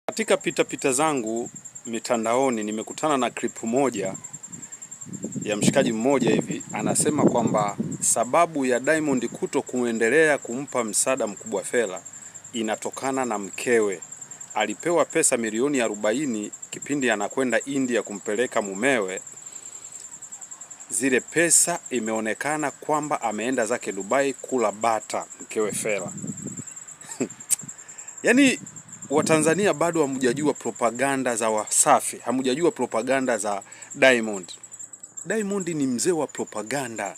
Katika pita zangu mitandaoni nimekutana na clip moja ya mshikaji mmoja hivi anasema kwamba sababu ya Diamond kuto kuendelea kumpa msaada mkubwa Fella inatokana na mkewe. Alipewa pesa milioni 40 kipindi anakwenda India kumpeleka mumewe. Zile pesa imeonekana kwamba ameenda zake Dubai kula bata mkewe Fella. Yaani Watanzania bado hamjajua propaganda za Wasafi, hamjajua propaganda za Diamond. Diamond ni mzee wa propaganda.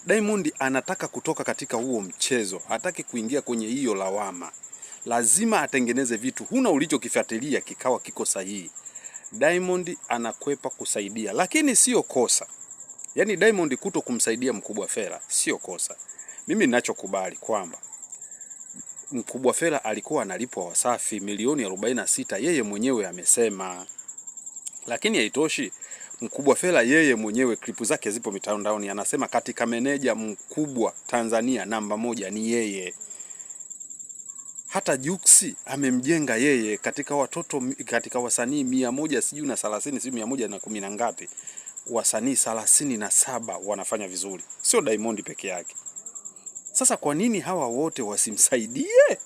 Diamond anataka kutoka katika huo mchezo, hataki kuingia kwenye hiyo lawama. Lazima atengeneze vitu, huna ulichokifuatilia kikawa kiko sahihi. Diamond anakwepa kusaidia, lakini sio kosa. Yaani Diamond kuto kumsaidia mkubwa Fella sio kosa. Mimi ninachokubali kwamba mkubwa Fella alikuwa analipwa Wasafi milioni 46, yeye mwenyewe amesema. Lakini haitoshi, mkubwa Fella yeye mwenyewe klipu zake zipo mitandaoni, anasema katika meneja mkubwa Tanzania namba 1 ni yeye. Hata Juksi amemjenga yeye katika watoto, katika wasanii 100 sijui na 30 sijui 110 na ngapi, wasanii 37 wanafanya vizuri, sio Diamond peke yake. Sasa kwa nini hawa wote wasimsaidie?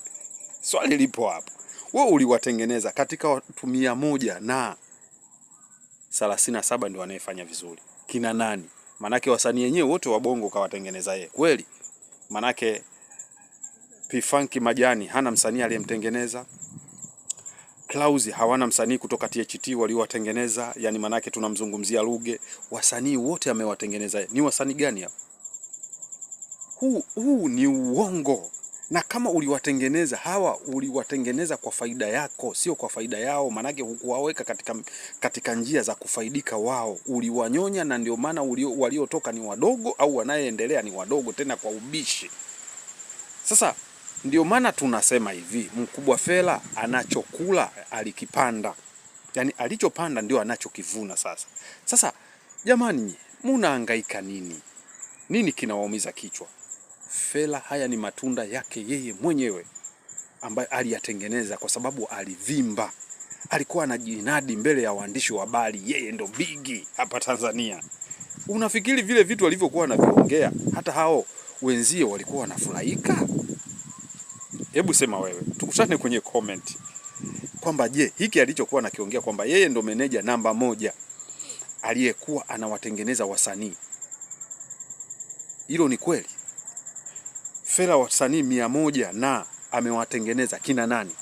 Swali lipo hapo. Wewe uliwatengeneza katika watu 137 ndio wanayefanya vizuri. Kina nani? Manake wasanii wenyewe wote wa Bongo kawatengeneza yeye. Kweli? Manake P-Funk Majani hana msanii aliyemtengeneza. Clouds hawana msanii kutoka THT waliowatengeneza, yani manake tunamzungumzia Ruge. Wasanii wote amewatengeneza. Ni wasanii gani hao? Huu ni uongo. Na kama uliwatengeneza hawa, uliwatengeneza kwa faida yako, sio kwa faida yao. Manake hukuwaweka katika njia za kufaidika wao. Uliwanyonya, na ndio maana waliotoka ni wadogo, au wanayeendelea ni wadogo tena kwa ubishi. Sasa ndio maana tunasema hivi, mkubwa Fella anachokula alikipanda. Yani alichopanda ndio anachokivuna sasa. Sasa jamani, mnahangaika nini? Nini kinawaumiza kichwa? Fella haya ni matunda yake yeye mwenyewe ambaye aliyatengeneza, kwa sababu alivimba. Alikuwa anajinadi mbele ya waandishi wa habari, yeye ndo bigi hapa Tanzania. Unafikiri vile vitu alivyokuwa anaviongea hata hao wenzie walikuwa wanafurahika? Hebu sema wewe, tukutane kwenye comment kwamba je, hiki alichokuwa anakiongea kwamba yeye ndo meneja namba 1 aliyekuwa anawatengeneza wasanii, hilo ni kweli? Fella wasanii 100 na amewatengeneza kina nani?